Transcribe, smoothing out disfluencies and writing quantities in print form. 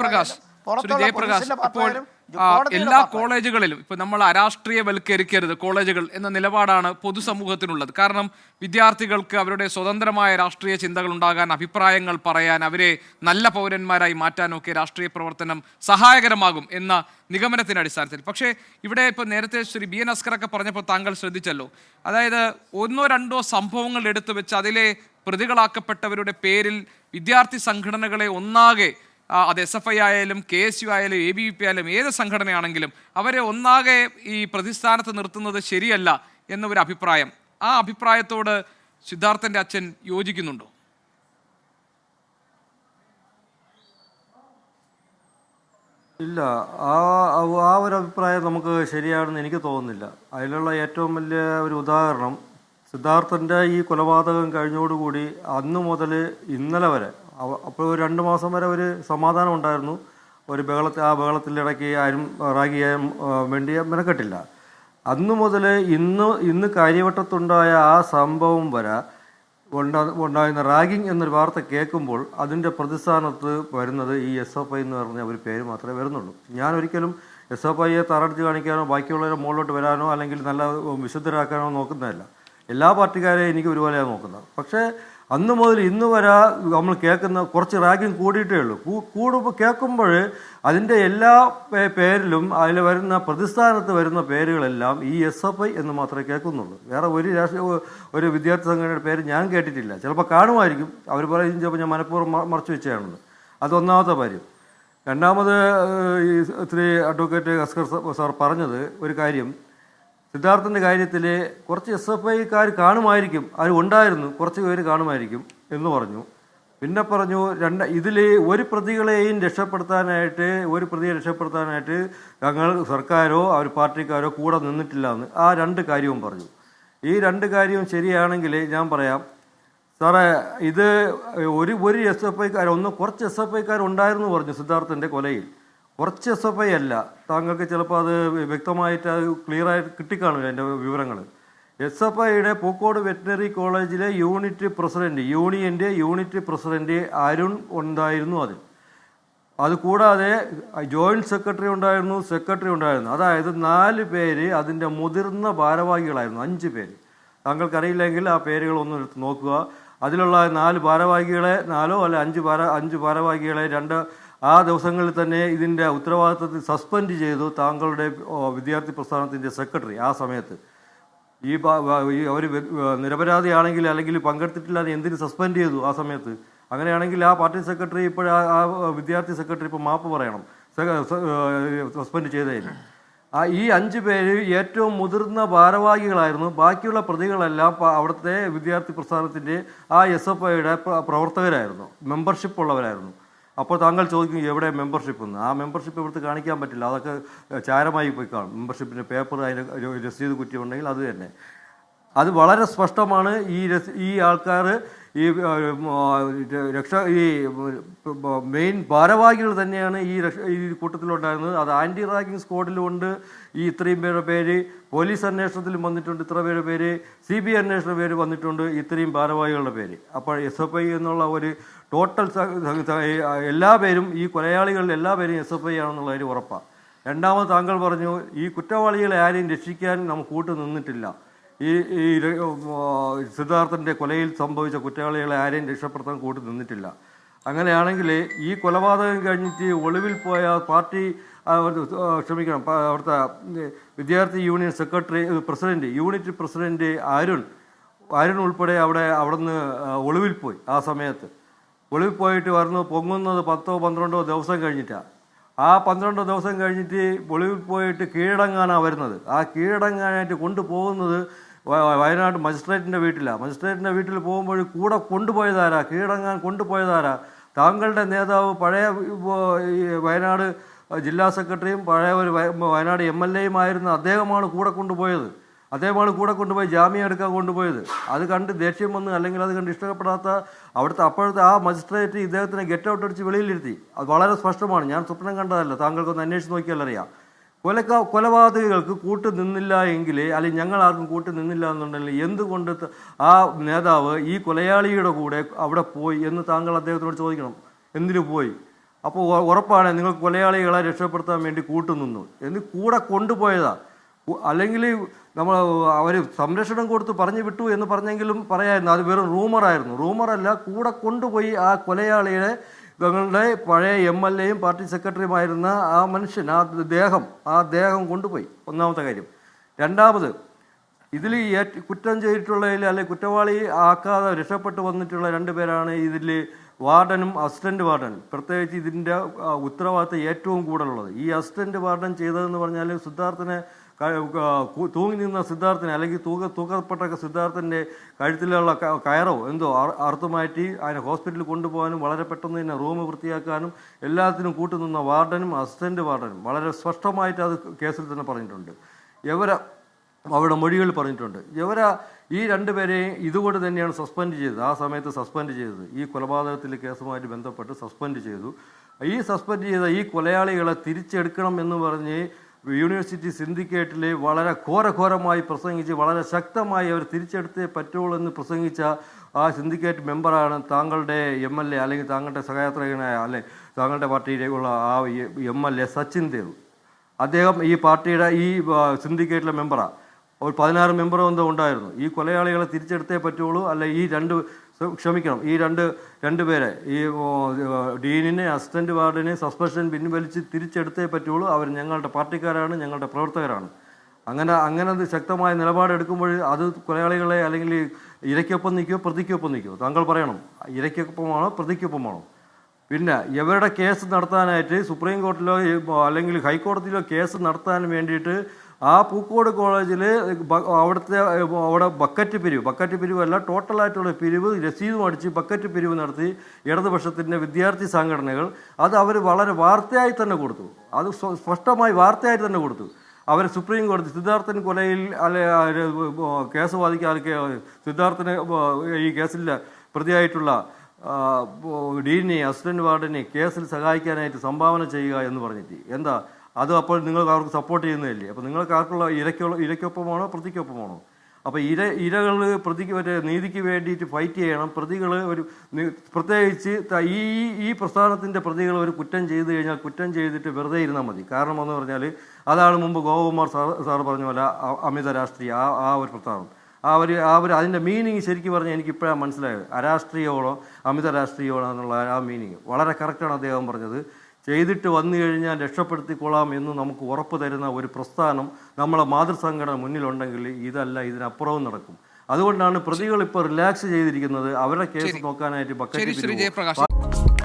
പ്രകാശ് ശ്രീ ജയപ്രകാശ്, ഇപ്പോൾ എല്ലാ കോളേജുകളിലും ഇപ്പൊ നമ്മൾ അരാഷ്ട്രീയവൽക്കരിക്കരുത് കോളേജുകൾ എന്ന നിലപാടാണ് പൊതുസമൂഹത്തിനുള്ളത്. കാരണം വിദ്യാർത്ഥികൾക്ക് അവരുടെ സ്വതന്ത്രമായ രാഷ്ട്രീയ ചിന്തകൾ ഉണ്ടാകാൻ, അഭിപ്രായങ്ങൾ പറയാൻ, അവരെ നല്ല പൗരന്മാരായി മാറ്റാനൊക്കെ രാഷ്ട്രീയ പ്രവർത്തനം സഹായകരമാകും എന്ന നിഗമനത്തിന്റെ അടിസ്ഥാനത്തിൽ. പക്ഷേ ഇവിടെ ഇപ്പോൾ നേരത്തെ ശ്രീ ബി എൻ അസ്കറൊക്കെ പറഞ്ഞപ്പോൾ താങ്കൾ ശ്രദ്ധിച്ചല്ലോ, അതായത് ഒന്നോ രണ്ടോ സംഭവങ്ങൾ എടുത്തു വെച്ച് അതിലെ പ്രതികളാക്കപ്പെട്ടവരുടെ പേരിൽ വിദ്യാർത്ഥി സംഘടനകളെ ഒന്നാകെ, അത് SFI ആയാലും KSU ആയാലും ABVP ആയാലും ഏത് സംഘടനയാണെങ്കിലും അവരെ ഒന്നാകെ ഈ പ്രതിസ്ഥാനത്ത് നിർത്തുന്നത് ശരിയല്ല എന്നൊരു അഭിപ്രായം, ആ അഭിപ്രായത്തോട് സിദ്ധാർത്ഥന്റെ അച്ഛൻ യോജിക്കുന്നുണ്ടോ? ഇല്ല, ആ ആ ഒരു അഭിപ്രായം നമുക്ക് ശരിയാണെന്ന് എനിക്ക് തോന്നുന്നില്ല. അതിലുള്ള ഏറ്റവും വലിയ ഒരു ഉദാഹരണം സിദ്ധാർത്ഥൻ്റെ ഈ കൊലപാതകം കഴിഞ്ഞോടുകൂടി അന്ന് മുതൽ ഇന്നലെ വരെ, അപ്പോൾ ഒരു 2 മാസം വരെ ഒരു സമാധാനം ഉണ്ടായിരുന്നു. ഒരു ആ ബഹളത്തിലിടയ്ക്ക് ആരും റാഗ് ചെയ്യാൻ വേണ്ടി മെനക്കെട്ടില്ല. അന്നു മുതൽ ഇന്ന് കാര്യവട്ടത്തുണ്ടായ ആ സംഭവം വരെ ഉണ്ടായിരുന്ന റാഗിങ് എന്നൊരു വാർത്ത കേൾക്കുമ്പോൾ അതിൻ്റെ പ്രതിസ്ഥാനത്ത് വരുന്നത് ഈ SFI എന്ന് പറഞ്ഞ ഒരു പേര് മാത്രമേ വരുന്നുള്ളൂ. ഞാൻ ഒരിക്കലും SFIയെ തറടിച്ച് കാണിക്കാനോ ബാക്കിയുള്ളവരെ മുകളിലോട്ട് വരാനോ അല്ലെങ്കിൽ നല്ല വിശുദ്ധരാക്കാനോ നോക്കുന്നതല്ല. എല്ലാ പാർട്ടിക്കാരെയും എനിക്ക് ഒരുപോലെയാണ് നോക്കുന്നത്. പക്ഷേ അന്ന് മുതൽ ഇന്ന് വരെ നമ്മൾ കേൾക്കുന്ന കുറച്ച് റാഗിങ് കൂടിയിട്ടേ ഉള്ളൂ. കൂടുമ്പോൾ കേൾക്കുമ്പോൾ അതിൻ്റെ എല്ലാ പേരിലും അതിൽ വരുന്ന പ്രതിസ്ഥാനത്ത് വരുന്ന പേരുകളെല്ലാം ഈ SFI എന്ന് മാത്രമേ കേൾക്കുന്നുള്ളൂ. വേറെ ഒരു വിദ്യാർത്ഥി സംഘടനയുടെ പേര് ഞാൻ കേട്ടിട്ടില്ല. ചിലപ്പോൾ കാണുമായിരിക്കും, അവർ പറയും ചിലപ്പോൾ ഞാൻ മനഃപൂർവ്വം മറച്ചു വെച്ചാണെന്ന്. അതൊന്നാമത്തെ കാര്യം. രണ്ടാമത് ഈ അഡ്വക്കേറ്റ് അസ്കർ സാർ പറഞ്ഞത് ഒരു കാര്യം, സിദ്ധാർത്ഥൻ്റെ കാര്യത്തിൽ കുറച്ച് SFIക്കാർ കാണുമായിരിക്കും, അത് ഉണ്ടായിരുന്നു, കുറച്ച് പേര് കാണുമായിരിക്കും എന്ന് പറഞ്ഞു. പിന്നെ പറഞ്ഞു ഇതിൽ ഒരു പ്രതിയെ രക്ഷപ്പെടുത്താനായിട്ട് ഞങ്ങൾ സർക്കാരോ അവർ പാർട്ടിക്കാരോ കൂടെ നിന്നിട്ടില്ല എന്ന്. ആ 2 കാര്യവും പറഞ്ഞു. ഈ 2 കാര്യവും ശരിയാണെങ്കിൽ ഞാൻ പറയാം സാറേ, ഇത് ഒരു SFIക്കാർ കുറച്ച് SFIക്കാർ ഉണ്ടായിരുന്നു പറഞ്ഞു സിദ്ധാർത്ഥൻ്റെ കൊലയിൽ. കുറച്ച് SFI അല്ല. താങ്കൾക്ക് ചിലപ്പോൾ അത് വ്യക്തമായിട്ട് അത് ക്ലിയറായിട്ട് കിട്ടിക്കാണില്ല എൻ്റെ വിവരങ്ങൾ. SFIയുടെ പൂക്കോട് വെറ്റിനറി കോളേജിലെ യൂണിയൻ്റെ യൂണിറ്റ് പ്രസിഡൻറ്റ് അരുൺ ഉണ്ടായിരുന്നു അതിൽ. അതുകൂടാതെ ജോയിൻറ്റ് സെക്രട്ടറി ഉണ്ടായിരുന്നു. അതായത് 4 പേര് അതിൻ്റെ മുതിർന്ന ഭാരവാഹികളായിരുന്നു. 5 പേര്. താങ്കൾക്കറിയില്ലെങ്കിൽ ആ പേരുകളൊന്നും എടുത്ത് നോക്കുക. അതിലുള്ള 4 ഭാരവാഹികളെ, 4 അല്ല 5 ഭാരവാഹികളെ ആ ദിവസങ്ങളിൽ തന്നെ ഇതിൻ്റെ ഉത്തരവാദിത്വത്തിൽ സസ്പെൻഡ് ചെയ്തു താങ്കളുടെ വിദ്യാർത്ഥി പ്രസ്ഥാനത്തിൻ്റെ സെക്രട്ടറി. ആ സമയത്ത് അവർ നിരപരാധിയാണെങ്കിൽ അല്ലെങ്കിൽ പങ്കെടുത്തിട്ടില്ല എന്തിന് സസ്പെൻഡ് ചെയ്തു ആ സമയത്ത്? അങ്ങനെയാണെങ്കിൽ ആ പാർട്ടി സെക്രട്ടറി ആ വിദ്യാർത്ഥി സെക്രട്ടറി ഇപ്പോൾ മാപ്പ് പറയണം സസ്പെൻഡ് ചെയ്തതിന്. ഈ 5 പേര് ഏറ്റവും മുതിർന്ന ഭാരവാഹികളായിരുന്നു. ബാക്കിയുള്ള പ്രതികളെല്ലാം അവിടുത്തെ വിദ്യാർത്ഥി പ്രസ്ഥാനത്തിൻ്റെ ആ SFIയുടെ പ്രവർത്തകരായിരുന്നു, മെമ്പർഷിപ്പ് ഉള്ളവരായിരുന്നു. അപ്പോൾ താങ്കൾ ചോദിക്കും എവിടെ മെമ്പർഷിപ്പ് എന്ന്. ആ മെമ്പർഷിപ്പ് ഇവിടുത്തെ കാണിക്കാൻ പറ്റില്ല, അതൊക്കെ ചാരമായി പോയി കാണും. മെമ്പർഷിപ്പിൻ്റെ പേപ്പർ അതിന് രസീത് കുറ്റി ഉണ്ടെങ്കിൽ അത് തന്നെ. അത് വളരെ സ്പഷ്ടമാണ്. ഈ ആൾക്കാർ ഈ മെയിൻ ഭാരവാഹികൾ തന്നെയാണ് ഈ കൂട്ടത്തിലുണ്ടായിരുന്നത്. അത് ആൻറ്റി റാഗിങ് സ്ക്വാഡിലുമുണ്ട്. ഇത്രയും പേര് പോലീസ് അന്വേഷണത്തിലും വന്നിട്ടുണ്ട്, ഇത്ര പേര് CBI അന്വേഷണ പേര് വന്നിട്ടുണ്ട്, ഇത്രയും ഭാരവാഹികളുടെ പേര്. അപ്പോൾ SFI എന്നുള്ള ഒരു ടോട്ടൽ എല്ലാ പേരും, ഈ കൊലയാളികളിൽ എല്ലാ പേരും SFI ആണെന്നുള്ള ഒരു ഉറപ്പാണ്. രണ്ടാമത് താങ്കൾ പറഞ്ഞു ഈ കുറ്റവാളികളെ ആരെയും രക്ഷിക്കാൻ നമുക്ക് കൂട്ടു നിന്നിട്ടില്ല. ഈ സിദ്ധാർത്ഥൻ്റെ കൊലയിൽ സംഭവിച്ച കുറ്റവാളികളെ ആരെയും രക്ഷപ്പെടുത്താൻ കൂട്ടി നിന്നിട്ടില്ല. അങ്ങനെയാണെങ്കിൽ ഈ കൊലപാതകം കഴിഞ്ഞിട്ട് ഒളിവിൽ പോയ പാർട്ടി അവിടുത്തെ വിദ്യാർത്ഥി യൂണിയൻ യൂണിറ്റ് പ്രസിഡൻറ്റ് അരുൺ ഉൾപ്പെടെ അവിടുന്ന് ഒളിവിൽ പോയി. ആ സമയത്ത് ഒളിവിൽ പോയിട്ട് പൊങ്ങുന്നത് 10-12 ദിവസം കഴിഞ്ഞിട്ടാണ്. ആ 12 ദിവസം കഴിഞ്ഞിട്ട് ഒളിവിൽ പോയിട്ട് കീഴടങ്ങാനാണ് വരുന്നത്. ആ കീഴടങ്ങാനായിട്ട് കൊണ്ടുപോകുന്നത് വയനാട് മജിസ്ട്രേറ്റിൻ്റെ വീട്ടിലാണ്. മജിസ്ട്രേറ്റിൻ്റെ വീട്ടിൽ പോകുമ്പോൾ കൂടെ കൊണ്ടുപോയതാരാ, കീഴടങ്ങാൻ കൊണ്ടുപോയതാരാ? താങ്കളുടെ നേതാവ് പഴയ വയനാട് ജില്ലാ സെക്രട്ടറിയും പഴയ ഒരു വയനാട് MLA ആയിരുന്ന അദ്ദേഹമാണ് കൂടെ കൊണ്ടുപോയി ജാമ്യം എടുക്കാൻ കൊണ്ടുപോയത്. അത് കണ്ട് ദേഷ്യം വന്ന് അല്ലെങ്കിൽ അത് കണ്ട് ഇഷ്ടപ്പെടാത്ത അപ്പോഴത്തെ ആ മജിസ്ട്രേറ്റ് ഇദ്ദേഹത്തിനെ ഗെറ്റ് ഔട്ട് അടിച്ച് വെളിയിലിരുത്തി. അത് വളരെ സ്പഷ്ടമാണ്, ഞാൻ സ്വപ്നം കണ്ടതല്ല, താങ്കൾക്കൊന്ന് അന്വേഷിച്ച് നോക്കിയാലറിയാം. കൊലപാതകങ്ങൾക്ക് കൂട്ടു നിന്നില്ല എങ്കിൽ, അല്ലെങ്കിൽ ഞങ്ങൾ ആർക്കും കൂട്ടു നിന്നില്ല എന്നുണ്ടെങ്കിൽ എന്തുകൊണ്ട് ആ നേതാവ് ഈ കൊലയാളിയുടെ കൂടെ അവിടെ പോയി എന്ന് താങ്കൾ അദ്ദേഹത്തിനോട് ചോദിക്കണം. എന്തിനു പോയി? അപ്പോൾ ഉറപ്പാണ് നിങ്ങൾ കൊലയാളികളെ രക്ഷപ്പെടുത്താൻ വേണ്ടി കൂട്ടുനിന്നു എന്ന് കൂടെ കൊണ്ടുപോയതാ. അല്ലെങ്കിൽ നമ്മൾ അവർ സംരക്ഷണം കൊടുത്ത് പറഞ്ഞു വിട്ടു എന്ന് പറഞ്ഞെങ്കിലും പറയായിരുന്നു, അത് വെറും റൂമറായിരുന്നു. റൂമറല്ല, കൂടെ കൊണ്ടുപോയി ആ കൊലയാളിയെ ഞങ്ങളുടെ പഴയ MLA യും പാർട്ടി സെക്രട്ടറിയുമായിരുന്ന ആ മനുഷ്യൻ, ആ ദേഹം കൊണ്ടുപോയി. ഒന്നാമത്തെ കാര്യം. രണ്ടാമത്, ഇതിൽ കുറ്റം ചെയ്തിട്ടുള്ളതിൽ അല്ലെങ്കിൽ കുറ്റവാളി ആക്കാതെ രക്ഷപ്പെട്ടു വന്നിട്ടുള്ള 2 പേരാണ് ഇതിൽ വാർഡനും അസിസ്റ്റന്റ് വാർഡനും. പ്രത്യേകിച്ച് ഇതിൻ്റെ ഉത്തരവാദിത്തം ഏറ്റവും കൂടുതലുള്ളത് ഈ അസിസ്റ്റന്റ് വാർഡൻ ചെയ്തതെന്ന് പറഞ്ഞാൽ സിദ്ധാർത്ഥനെ തൂങ്ങി നിന്ന സിദ്ധാർത്ഥനെ അല്ലെങ്കിൽ തൂക്കപ്പെട്ട സിദ്ധാർത്ഥൻ്റെ കഴുത്തിലുള്ള കയറോ എന്തോ അറുത്തു മാറ്റി അതിനെ ഹോസ്പിറ്റലിൽ കൊണ്ടുപോകാനും വളരെ പെട്ടെന്ന് തന്നെ റൂം വൃത്തിയാക്കാനും എല്ലാത്തിനും കൂട്ടുനിന്ന വാർഡനും അസിസ്റ്റന്റ് വാർഡനും വളരെ സ്പഷ്ടമായിട്ട് അത് കേസിൽ തന്നെ പറഞ്ഞിട്ടുണ്ട്. അവരുടെ മൊഴികൾ പറഞ്ഞിട്ടുണ്ട്. ഈ 2 പേരെയും ഇതുകൊണ്ട് തന്നെയാണ് സസ്പെൻഡ് ചെയ്തത്. ആ സമയത്ത് സസ്പെൻഡ് ചെയ്തത് ഈ കൊലപാതകത്തിലെ കേസുമായിട്ട് ബന്ധപ്പെട്ട് സസ്പെൻഡ് ചെയ്തു. ഈ സസ്പെൻഡ് ചെയ്ത ഈ കൊലയാളികളെ തിരിച്ചെടുക്കണം എന്ന് പറഞ്ഞ് യൂണിവേഴ്സിറ്റി സിൻഡിക്കേറ്റിൽ വളരെ ഘോരമായി പ്രസംഗിച്ച് വളരെ ശക്തമായി അവർ തിരിച്ചെടുത്തേ പറ്റുള്ളൂ എന്ന് പ്രസംഗിച്ച ആ സിൻഡിക്കേറ്റ് മെമ്പറാണ് താങ്കളുടെ MLA അല്ലെങ്കിൽ താങ്കളുടെ സഹയാത്രികനായ അല്ലെങ്കിൽ താങ്കളുടെ പാർട്ടിയിലേക്കുള്ള ആ MLA സച്ചിൻ ദേവ്. അദ്ദേഹം ഈ പാർട്ടിയുടെ ഈ സിൻഡിക്കേറ്റിലെ മെമ്പറാണ്. ഒരു 16 മെമ്പറോ എന്തോ ഉണ്ടായിരുന്നു. ഈ കൊലയാളികളെ തിരിച്ചെടുത്തേ പറ്റുള്ളൂ, അല്ല ഈ രണ്ട് പേരെ ഈ ഡീനിനെ അസിസ്റ്റന്റ് വാർഡിനെ സസ്പെൻഷൻ പിൻവലിച്ച് തിരിച്ചെടുത്തേ പറ്റുള്ളൂ. അവർ ഞങ്ങളുടെ പാർട്ടിക്കാരാണ്, ഞങ്ങളുടെ പ്രവർത്തകരാണ്. അങ്ങനെ ശക്തമായ നിലപാടെടുക്കുമ്പോൾ അത് കൊലയാളികളെ അല്ലെങ്കിൽ ഇരയ്ക്കൊപ്പം നിൽക്കുമോ പ്രതിക്കൊപ്പം നിൽക്കുമോ? താങ്കൾ പറയണം, ഇരയ്ക്കൊപ്പമാണോ പ്രതിക്കൊപ്പമാണോ? പിന്നെ ഇവരുടെ കേസ് നടത്താനായിട്ട് സുപ്രീം കോടതിയിലോ അല്ലെങ്കിൽ ഹൈക്കോടതിയിലോ കേസ് നടത്താൻ വേണ്ടിയിട്ട് ആ പൂക്കോട് കോളേജിൽ അവിടെ ബക്കറ്റ് പിരിവല്ല, ടോട്ടലായിട്ടുള്ള പിരിവ് രസീതും അടിച്ച് ബക്കറ്റ് പിരിവ് നടത്തി ഇടതുപക്ഷത്തിൻ്റെ വിദ്യാർത്ഥി സംഘടനകൾ അത് അവർ വളരെ വാർത്തയായി തന്നെ കൊടുത്തു. അത് സ്പഷ്ടമായി വാർത്തയായി തന്നെ കൊടുത്തു. അവർ സുപ്രീം കോടതി സിദ്ധാർത്ഥൻ കൊലയിൽ കേസ് വാദിക്കാൻ സിദ്ധാർത്ഥന് ഈ കേസിൽ പ്രതിയായിട്ടുള്ള ഡീനെ അസിസ്റ്റന്റ് വാർഡിനെ കേസിൽ സഹായിക്കാനായിട്ട് സംഭാവന ചെയ്യുക എന്ന് പറഞ്ഞിട്ട് എന്താ അത്? അപ്പോൾ നിങ്ങൾക്ക് അവർക്ക് സപ്പോർട്ട് ചെയ്യുന്നതല്ലേ? അപ്പോൾ നിങ്ങൾക്ക് ആർക്കുള്ള ഇരയ്ക്കൊപ്പമാണോ പ്രതിക്കൊപ്പമാണോ? അപ്പോൾ ഇരകൾ നീതിക്ക് വേണ്ടിയിട്ട് ഫൈറ്റ് ചെയ്യണം. പ്രതികൾ പ്രത്യേകിച്ച് ഈ പ്രസ്ഥാനത്തിൻ്റെ പ്രതികൾ ഒരു കുറ്റം ചെയ്തു കഴിഞ്ഞാൽ കുറ്റം ചെയ്തിട്ട് വെറുതെ ഇരുന്നാൽ മതി. കാരണം എന്ന് പറഞ്ഞാൽ അതാണ് മുമ്പ് ഗോപകുമാർ സാർ പറഞ്ഞ പോലെ അമിത രാഷ്ട്രീയ ആ ഒരു പ്രസ്ഥാനം. അവർ അതിൻ്റെ മീനിങ് ശരിക്കും പറഞ്ഞാൽ എനിക്കിപ്പോഴാണ് മനസ്സിലായത്. അരാഷ്ട്രീയമാണോ അമിത രാഷ്ട്രീയമാണോ എന്നുള്ള ആ മീനിങ് വളരെ കറക്റ്റാണ് അദ്ദേഹം പറഞ്ഞത്. ചെയ്തിട്ട് വന്നു കഴിഞ്ഞാൽ രക്ഷപ്പെടുത്തിക്കൊള്ളാം എന്ന് നമുക്ക് ഉറപ്പ് തരുന്ന ഒരു പ്രസ്ഥാനം നമ്മളെ മാതൃസംഘടന മുന്നിലുണ്ടെങ്കിൽ ഇതിനപ്പുറവും നടക്കും. അതുകൊണ്ടാണ് പ്രതികൾ ഇപ്പോൾ റിലാക്സ് ചെയ്തിരിക്കുന്നത്. അവരുടെ കേസ് നോക്കാനായിട്ട് ബക്കറ്റ്